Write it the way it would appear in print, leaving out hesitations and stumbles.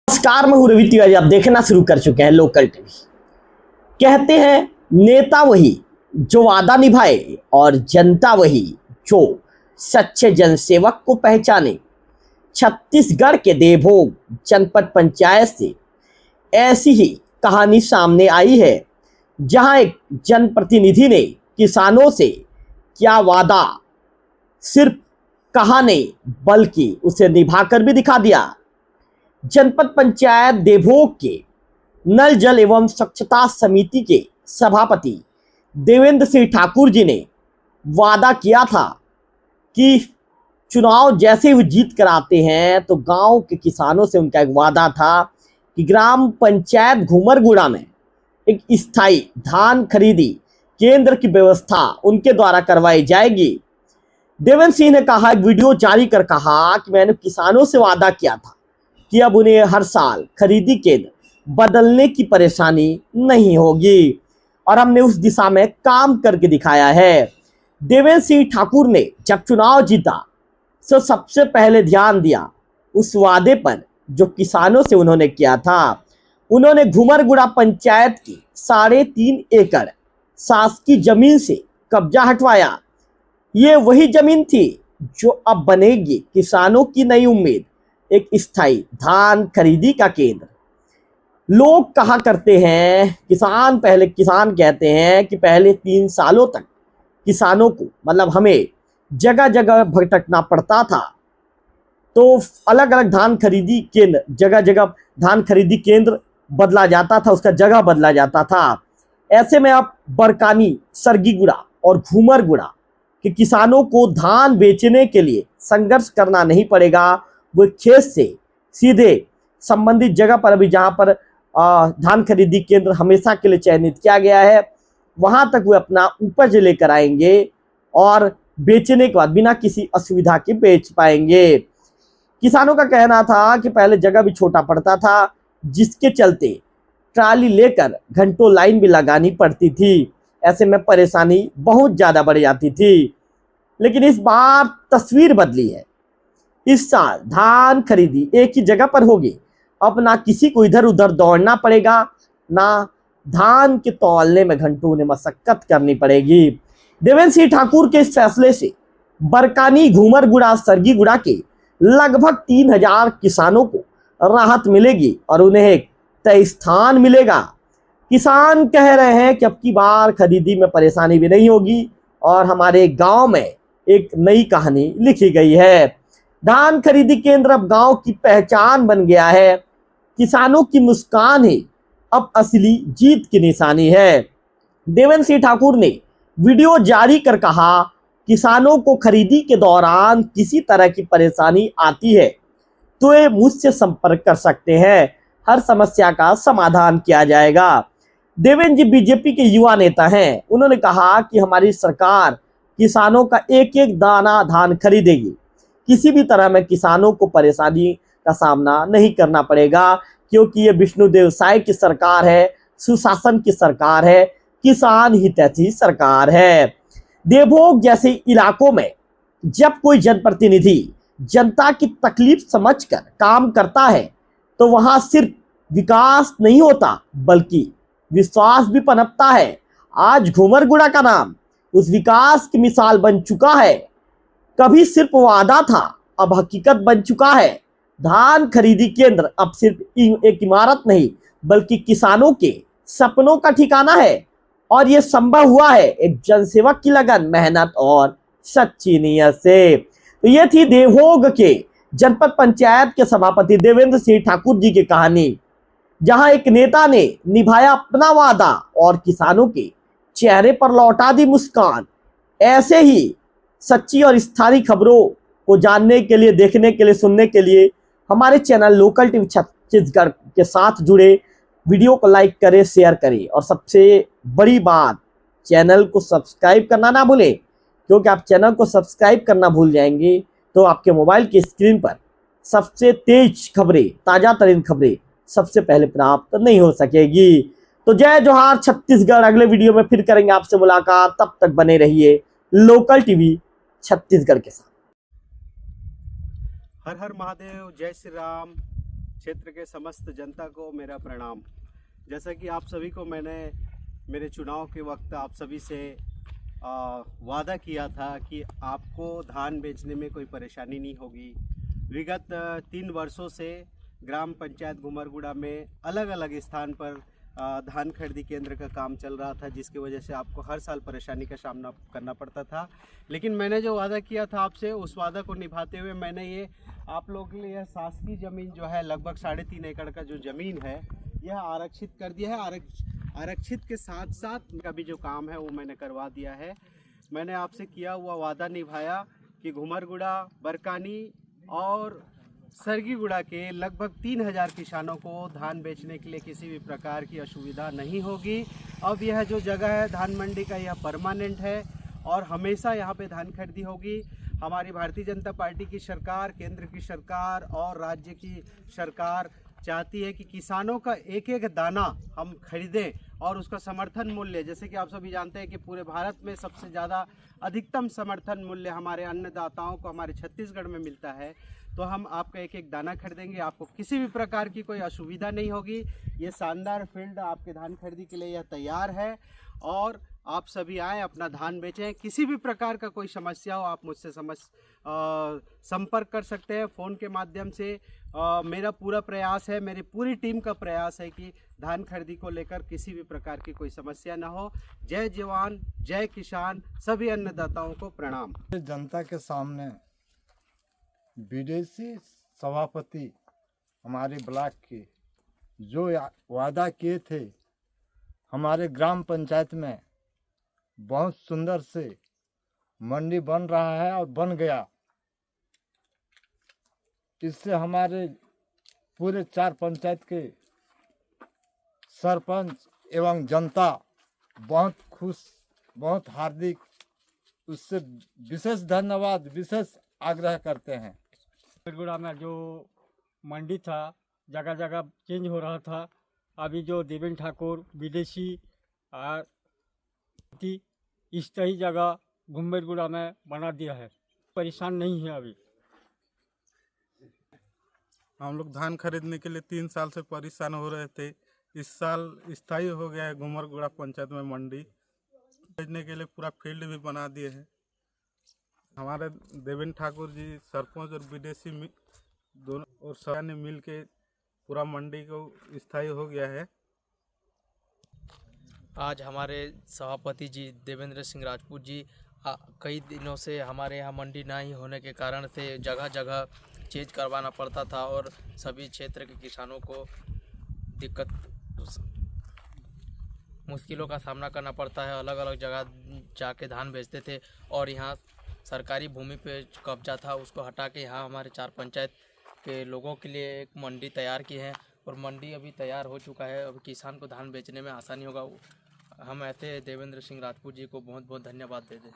नमस्कार, मैं हूं रवि तिवारी। आप देखना शुरू कर चुके हैं लोकल टीवी। कहते हैं नेता वही जो वादा निभाए और जनता वही जो सच्चे जनसेवक को पहचाने। छत्तीसगढ़ के देवभोग जनपद पंचायत से ऐसी ही कहानी सामने आई है, जहां एक जनप्रतिनिधि ने किसानों से क्या वादा सिर्फ कहा नहीं बल्कि उसे निभाकर भी दिखा दिया। जनपद पंचायत देवभोग के नल जल एवं स्वच्छता समिति के सभापति देवेंद्र सिंह ठाकुर जी ने वादा किया था कि चुनाव जैसे ही जीत कर आते हैं तो गांव के किसानों से उनका एक वादा था कि ग्राम पंचायत घूमरगुड़ा में एक स्थायी धान खरीदी केंद्र की व्यवस्था उनके द्वारा करवाई जाएगी। देवेंद्र सिंह ने कहा, एक वीडियो जारी कर कहा कि मैंने किसानों से वादा किया था कि अब उन्हें हर साल खरीदी केंद्र बदलने की परेशानी नहीं होगी और हमने उस दिशा में काम करके दिखाया है। देवेंद्र सिंह ठाकुर ने जब चुनाव जीता तो सबसे पहले ध्यान दिया उस वादे पर जो किसानों से उन्होंने किया था। उन्होंने घूमरगुड़ा पंचायत की 3.5 एकड़ शासकीय जमीन से कब्जा हटवाया। ये वही जमीन थी जो अब बनेगी किसानों की नई उम्मीद, एक स्थायी धान खरीदी का केंद्र। लोग कहा करते हैं किसान कहते हैं कि पहले 3 सालों तक किसानों को मतलब हमें जगह जगह भटकना पड़ता था, तो अलग अलग धान खरीदी केंद्र जगह जगह धान खरीदी केंद्र बदला जाता था, उसका जगह बदला जाता था। ऐसे में अब बरकानी, सरगीगुड़ा और घूमरगुड़ा कि किसानों को धान बेचने के लिए संघर्ष करना नहीं पड़ेगा। वो खेत से सीधे संबंधित जगह पर, अभी जहां पर धान खरीदी केंद्र हमेशा के लिए चयनित किया गया है, वहां तक वे अपना उपज लेकर आएंगे और बेचने के बाद बिना किसी असुविधा के बेच पाएंगे। किसानों का कहना था कि पहले जगह भी छोटा पड़ता था, जिसके चलते ट्राली लेकर घंटों लाइन भी लगानी पड़ती थी। ऐसे में परेशानी बहुत ज़्यादा बढ़ जाती थी। लेकिन इस बार तस्वीर बदली है। इस साल धान खरीदी एक ही जगह पर होगी। अब ना किसी को इधर उधर दौड़ना पड़ेगा, ना धान के तौलने में घंटों उन्हें मशक्कत करनी पड़ेगी। देवेंद्र सिंह ठाकुर के इस फैसले से बरकानी, घूमरगुड़ा, सरगीगुड़ा के लगभग 3000 किसानों को राहत मिलेगी और उन्हें एक तय स्थान मिलेगा। किसान कह रहे हैं कि अब की बार खरीदी में परेशानी भी नहीं होगी और हमारे गांव में एक नई कहानी लिखी गई है। धान खरीदी केंद्र अब गांव की पहचान बन गया है। किसानों की मुस्कान ही अब असली जीत की निशानी है। देवेंद्र सिंह ठाकुर ने वीडियो जारी कर कहा, किसानों को खरीदी के दौरान किसी तरह की परेशानी आती है तो ये मुझसे संपर्क कर सकते हैं, हर समस्या का समाधान किया जाएगा। देवेंद्र जी बीजेपी के युवा नेता हैं। उन्होंने कहा कि हमारी सरकार किसानों का एक एक दाना धान खरीदेगी। किसी भी तरह में किसानों को परेशानी का सामना नहीं करना पड़ेगा, क्योंकि ये विष्णुदेव साय की सरकार है, सुशासन की सरकार है, किसान हितैषी सरकार है। देवभोग जैसे इलाकों में जब कोई जनप्रतिनिधि जनता की तकलीफ समझकर काम करता है तो वहां सिर्फ विकास नहीं होता बल्कि विश्वास भी पनपता है। आज घूमरगुड़ा का नाम उस विकास की मिसाल बन चुका है। कभी सिर्फ वादा था, अब हकीकत बन चुका है। धान खरीदी केंद्र अब सिर्फ एक इमारत नहीं बल्कि किसानों के सपनों का ठिकाना है और यह संभव हुआ है एक जनसेवक की लगन, मेहनत और सच्ची नीयत से। तो ये थी देवभोग के जनपद पंचायत के सभापति देवेंद्र सिंह ठाकुर जी की कहानी, जहां एक नेता ने निभाया अपना वादा और किसानों के चेहरे पर लौटा दी मुस्कान। ऐसे ही सच्ची और स्थानीय खबरों को जानने के लिए, देखने के लिए, सुनने के लिए हमारे चैनल लोकल टीवी छत्तीसगढ़ के साथ जुड़े। वीडियो को लाइक करें, शेयर करें और सबसे बड़ी बात, चैनल को सब्सक्राइब करना ना भूलें, क्योंकि आप चैनल को सब्सक्राइब करना भूल जाएंगे तो आपके मोबाइल की स्क्रीन पर सबसे तेज खबरें, ताज़ा तरीन खबरें सबसे पहले प्राप्त नहीं हो सकेगी। तो जय जोहार छत्तीसगढ़। अगले वीडियो में फिर करेंगे आपसे मुलाकात। तब तक बने रहिए लोकल टीवी छत्तीसगढ़ के साथ। हर हर महादेव, जय श्री राम, क्षेत्र के समस्त जनता को मेरा प्रणाम। जैसा कि आप सभी को मैंने मेरे चुनाव के वक्त आप सभी से वादा किया था कि आपको धान बेचने में कोई परेशानी नहीं होगी। विगत 3 वर्षों से ग्राम पंचायत घुमरगुड़ा में अलग अलग स्थान पर धान खरीदी केंद्र का काम चल रहा था, जिसकी वजह से आपको हर साल परेशानी का सामना करना पड़ता था। लेकिन मैंने जो वादा किया था आपसे, उस वादा को निभाते हुए मैंने ये आप लोगों के लिए शासकीय ज़मीन जो है लगभग 3.5 एकड़ का जो ज़मीन है यह आरक्षित कर दिया है। आरक्षित के साथ साथ का भी जो काम है वो मैंने करवा दिया है। मैंने आपसे किया हुआ वादा निभाया कि घुमरगुड़ा, बरकानी और सरगीगुड़ा के लगभग 3000 किसानों को धान बेचने के लिए किसी भी प्रकार की असुविधा नहीं होगी। अब यह जो जगह है धान मंडी का, यह परमानेंट है और हमेशा यहाँ पे धान खरीदी होगी। हमारी भारतीय जनता पार्टी की सरकार, केंद्र की सरकार और राज्य की सरकार चाहती है कि किसानों का एक एक दाना हम खरीदें और उसका समर्थन मूल्य, जैसे कि आप सभी जानते हैं कि पूरे भारत में सबसे ज़्यादा अधिकतम समर्थन मूल्य हमारे अन्नदाताओं को हमारे छत्तीसगढ़ में मिलता है। तो हम आपका एक एक दाना खरीदेंगे, आपको किसी भी प्रकार की कोई असुविधा नहीं होगी। ये शानदार फील्ड आपके धान खरीदी के लिए यह तैयार है और आप सभी आएँ, अपना धान बेचें। किसी भी प्रकार का कोई समस्या हो आप मुझसे संपर्क कर सकते हैं फ़ोन के माध्यम से। मेरा पूरा प्रयास है, मेरी पूरी टीम का प्रयास है कि धान खरीदी को लेकर किसी भी प्रकार की कोई समस्या ना हो। जय जवान, जय किसान, सभी अन्नदाताओं को प्रणाम। जनता के सामने विदेशी सभापति हमारे ब्लॉक के जो वादा किए थे, हमारे ग्राम पंचायत में बहुत सुंदर से मंडी बन रहा है और बन गया। इससे हमारे पूरे 4 पंचायत के सरपंच एवं जनता बहुत खुश, बहुत हार्दिक, उससे विशेष धन्यवाद, विशेष आग्रह करते हैं। घुमरगुड़ा में जो मंडी था जगह जगह चेंज हो रहा था, अभी जो देवेंद्र ठाकुर विदेशी इस तरह जगह घुमरगुड़ा में बना दिया है, परेशान नहीं है। अभी हम लोग धान खरीदने के लिए 3 साल से परेशान हो रहे थे। इस साल स्थायी हो गया है घुमरगुड़ा पंचायत में मंडी। खरीदने के लिए पूरा फील्ड भी बना दिए हैं। हमारे देवेंद्र ठाकुर जी सरपंच और विदेशी दोनों और सरकार ने मिल के पूरा मंडी को स्थायी हो गया है। आज हमारे सभापति जी देवेंद्र सिंह राजपूत जी कई दिनों से हमारे यहाँ मंडी नहीं होने के कारण से जगह जगह चेंज करवाना पड़ता था और सभी क्षेत्र के किसानों को दिक्कत, मुश्किलों का सामना करना पड़ता है। अलग अलग जगह जाके धान बेचते थे और यहाँ सरकारी भूमि पे कब्जा था, उसको हटा के यहाँ हमारे 4 पंचायत के लोगों के लिए एक मंडी तैयार की है और मंडी अभी तैयार हो चुका है। अब किसान को धान बेचने में आसानी होगा। हम ऐसे देवेंद्र सिंह राजपूत जी को बहुत बहुत धन्यवाद देते हैं।